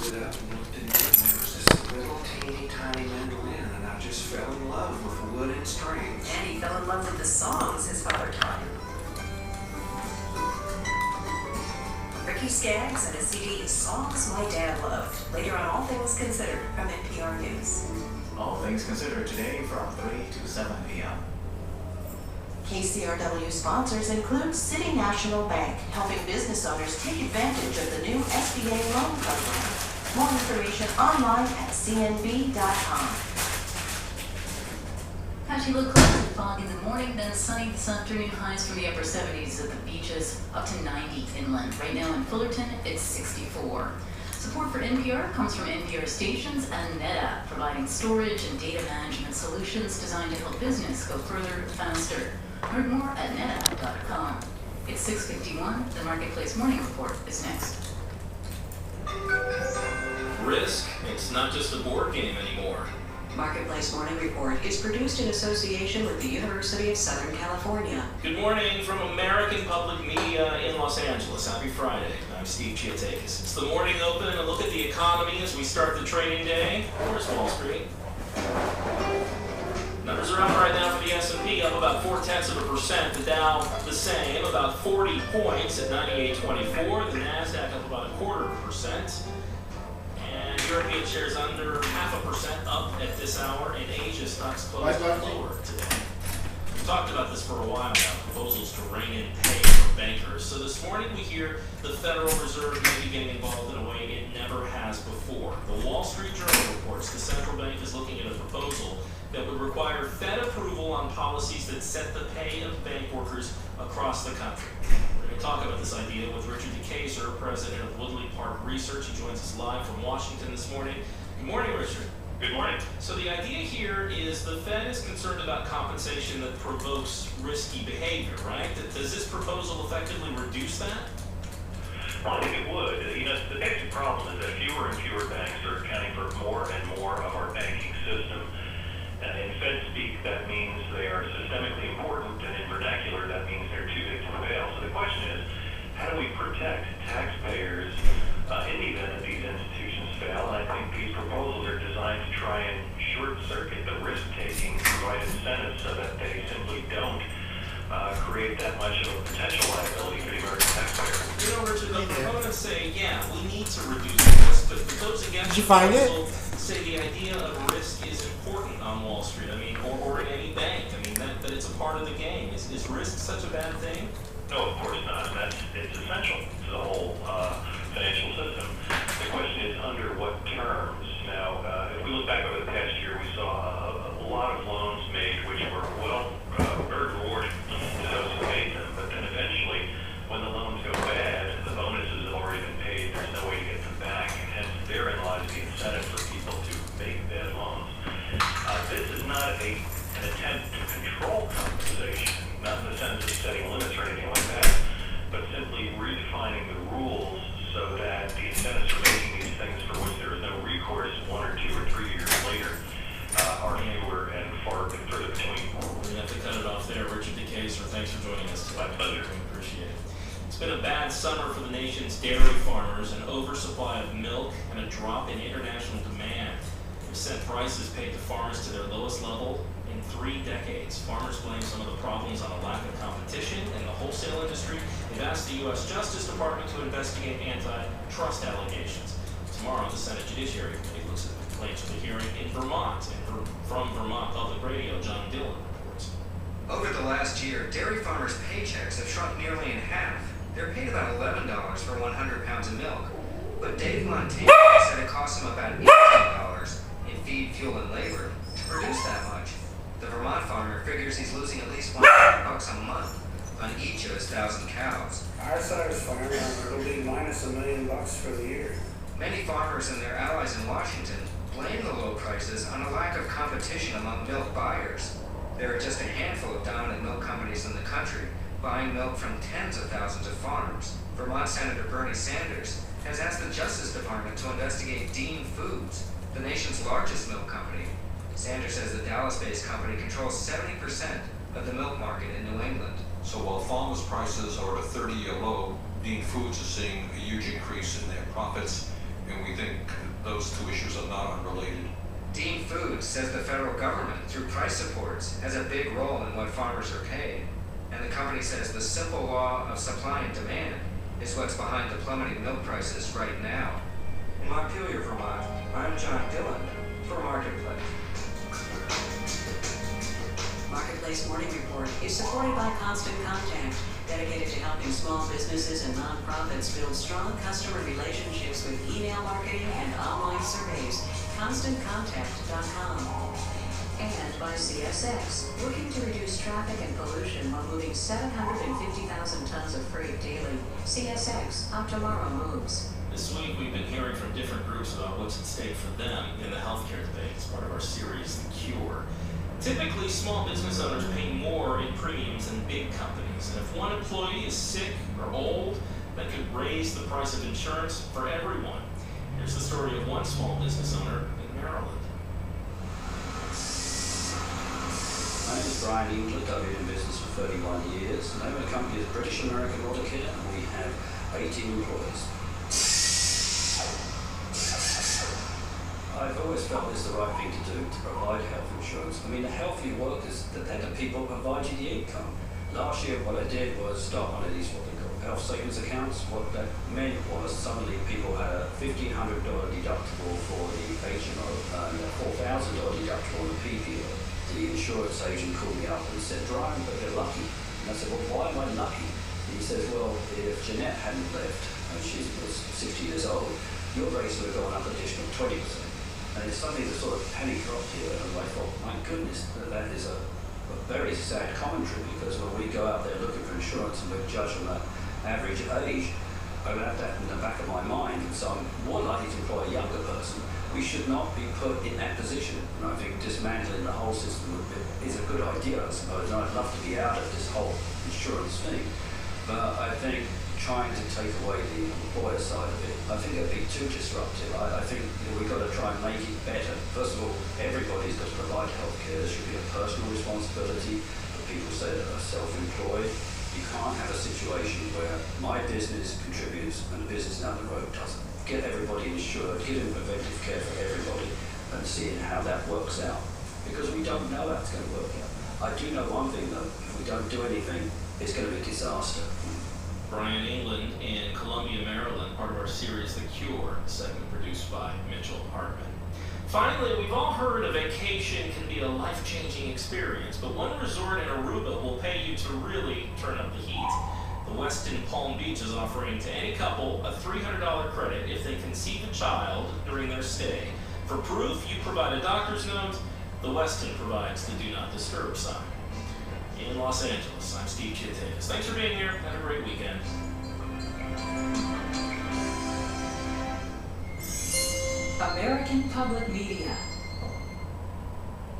it up and looked in it, and there was this little teeny tiny mandolin, and I just fell in love with wood and strings. And he fell in love with the songs his father taught him. Ricky Skaggs and his CD, Songs My Dad Loved. Later on All Things Considered from NPR News. All Things Considered today from 3 to 7 p.m. KCRW sponsors include City National Bank, helping business owners take advantage of the new SBA loan program. More information online at cnb.com. Patchy low clouds and fog in the morning, then sunny this afternoon. Highs from the upper 70s at the beaches, up to 90 inland. Right now in Fullerton, it's 64. Support for NPR comes from NPR stations and NetApp, providing storage and data management solutions designed to help business go further, faster. Learn more at netapp.com. It's 6:51. The Marketplace Morning Report is next. Risk, it's not just a board game anymore. Marketplace Morning Report is produced in association with the University of Southern California. Good morning from American Public Media in Los Angeles. Happy Friday. I'm Steve Chiatakis. It's the morning open and a look at the economy as we start the trading day. Where's Wall Street? Numbers are up right now for the S&P, up about 0.4%. The Dow the same, about 40 points at 98.24. The Nasdaq up about 0.25%. And European shares under 0.5% up at this hour. In Asia, stocks closed lower today. We've talked about this for a while now, proposals to rein in pay for bankers. So this morning we hear the Federal Reserve may be getting involved in a way it never has before. The Wall Street Journal reports the central bank is looking at a proposal that would require Fed approval on policies that set the pay of bank workers across the country. We're going to talk about this idea with Richard DeKayser, president of Woodley Park Research. He joins us live from Washington this morning. Good morning, Richard. Good morning. So the idea here is the Fed is concerned about compensation that provokes risky behavior, right? Does this proposal effectively reduce that? Well, I think it would. You know, the basic problem is that fewer and fewer banks are accounting for more and more of our banking system. In Fed speak, that means they are systemically important, and in vernacular, that means they're too big to fail. So the question is, how do we protect taxpayers in the event that these institutions fail? And I think these proposals are designed to try and short-circuit the risk-taking, provide incentives so that they simply don't create that much of a potential liability for the American taxpayer. You know, Richard, the proponents say, yeah, we need to reduce risk, but those against the proposal say the idea of risk is important on Wall Street. I mean, or in any bank. I mean, that it's a part of the game. Is risk such a bad thing? No, of course not. It's essential to the whole financial system. The question is under what terms. Now, if we look back over the past year, we saw a lot of loans made which were, very rewarding to those who made them. But then eventually, when the loans go bad, the bonuses have already been paid. There's no way to get them back. And hence, therein lies the incentive for people to make bad loans. This is not an attempt to control compensation, not in the sense of setting limits or anything like that, but simply redefining the rules so that the incentives for making these things for which there is no recourse 1 or 2 or 3 years later are fewer and far further between. We're going to have to cut it off there. Richard DeKayser, thanks for joining us today. My pleasure. We appreciate it. It's been a bad summer for the nation's dairy farmers, an oversupply of milk and a drop in international demand. We've sent prices paid to farmers to their lowest level in 3 decades. Farmers blame some of the problems on a lack of competition in the wholesale industry. They've asked the U.S. Justice Department to investigate antitrust allegations. Tomorrow, the Senate Judiciary Committee looks at the complaints for the hearing in Vermont. And from Vermont Public Radio, John Dillon reports. Over the last year, dairy farmers' paychecks have shrunk nearly in half. They're paid about $11 for 100 pounds of milk. But Dave Montana said it costs him about $18 in feed, fuel, and labor to produce that much. The Vermont farmer figures he's losing at least $100 a month on each of his 1,000 cows. Our size farm will be minus $1 million for the year. Many farmers and their allies in Washington blame the low prices on a lack of competition among milk buyers. There are just a handful of dominant milk companies in the country, buying milk from tens of thousands of farms. Vermont Senator Bernie Sanders has asked the Justice Department to investigate Dean Foods, the nation's largest milk company. Sanders says the Dallas-based company controls 70% of the milk market in New England. So while farmers' prices are at a 30-year low, Dean Foods is seeing a huge increase in their profits, and we think those two issues are not unrelated. Dean Foods says the federal government, through price supports, has a big role in what farmers are paid. And the company says the simple law of supply and demand is what's behind the plummeting milk prices right now. In Montpelier, Vermont, I'm John Dillon for Marketplace. Marketplace Morning Report is supported by Constant Contact, dedicated to helping small businesses and nonprofits build strong customer relationships with email marketing and online surveys. ConstantContact.com. And by CSX, working to reduce traffic and pollution while moving 750,000 tons of freight daily. CSX, how tomorrow moves. This week we've been hearing from different groups about what's at stake for them in the healthcare debate as part of our series, The Cure. Typically, small business owners pay more in premiums than big companies, and if one employee is sick or old, that could raise the price of insurance for everyone. Here's the story of one small business owner in Maryland. My name is Brian England. I've been in business for 31 years. The name of the company is British American Autocare, and we have 18 employees. I've always felt it's the right thing to do to provide health insurance. I mean, the healthier you work is that the people provide you the income. Last year, what I did was start one of these, what they call health savings accounts. What that meant was suddenly people had a $1,500 deductible for the HMO and a $4,000 deductible on the PPO. The insurance agent called me up and said, Brian, but they're lucky. And I said, well, why am I lucky? And he says, well, if Jeanette hadn't left, and she was 60 years old, your rates would have gone up an additional 20%. And it's suddenly the sort of penny dropped here, and I thought, my goodness, that is a very sad commentary, because when we go out there looking for insurance and we're judged on that average age, I have that in the back of my mind, and so I'm more likely to employ a younger person. We should not be put in that position, and I think dismantling the whole system is a good idea, I suppose, and I'd love to be out of this whole insurance thing, but I think trying to take away the employer side of it, I think it'd be too disruptive. I think we've got to try and make it better. First of all, everybody's got to provide healthcare. There should be a personal responsibility for people that are self-employed. You can't have a situation where my business contributes and the business down the road doesn't. Get everybody insured, get in preventive care for everybody, and seeing how that works out. Because we don't know how it's going to work out. I do know one thing though, if we don't do anything, it's going to be a disaster. Brian England in Columbia, Maryland, part of our series, The Cure, a segment produced by Mitchell Hartman. Finally, we've all heard a vacation can be a life-changing experience, but one resort in Aruba will pay you to really turn up the heat. The Westin Palm Beach is offering to any couple a $300 credit if they conceive a child during their stay. For proof, you provide a doctor's note. The Westin provides the Do Not Disturb sign. In Los Angeles, I'm Steve Chiatanis. Thanks for being here. Have a great weekend. American Public Media.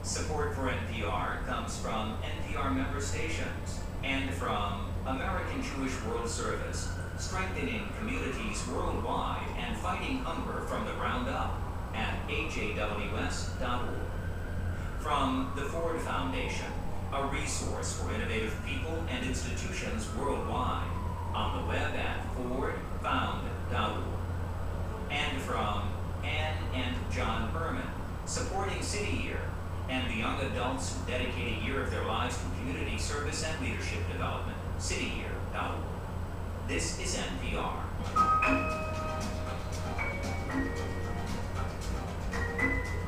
Support for NPR comes from NPR member stations and from American Jewish World Service, strengthening communities worldwide and fighting hunger from the ground up at ajws.org. From the Ford Foundation, a resource for innovative people and institutions worldwide, on the web at fordfound.org. And from Ann and John Berman, supporting City Year, and the young adults who dedicate a year of their lives to community service and leadership development, cityyear.org. This is NPR.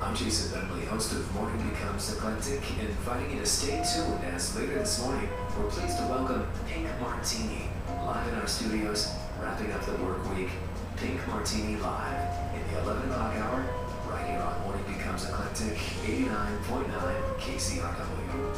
I'm Jason Bentley, host of Morning Becomes Eclectic, inviting you to stay tuned as later this morning, we're pleased to welcome Pink Martini, live in our studios, wrapping up the work week. Pink Martini live in the 11 o'clock hour, right here on Morning Becomes Eclectic, 89.9 KCRW.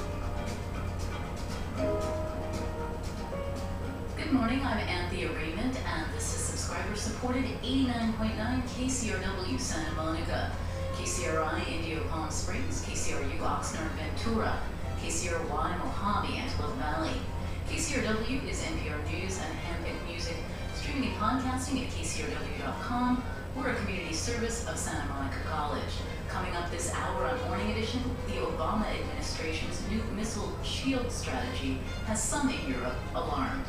Good morning, I'm Anthea Raymond, and this is subscriber-supported 89.9 KCRW Santa Monica, KCRI Indio Palm Springs, KCRU Oxnard Ventura, KCRY Mojave Antelope Valley. KCRW is NPR News and handpicked music, streaming and podcasting at kcrw.com. We're a community service of Santa Monica College. Coming up this hour on Morning Edition, the Obama administration's new missile shield strategy has some in Europe alarmed.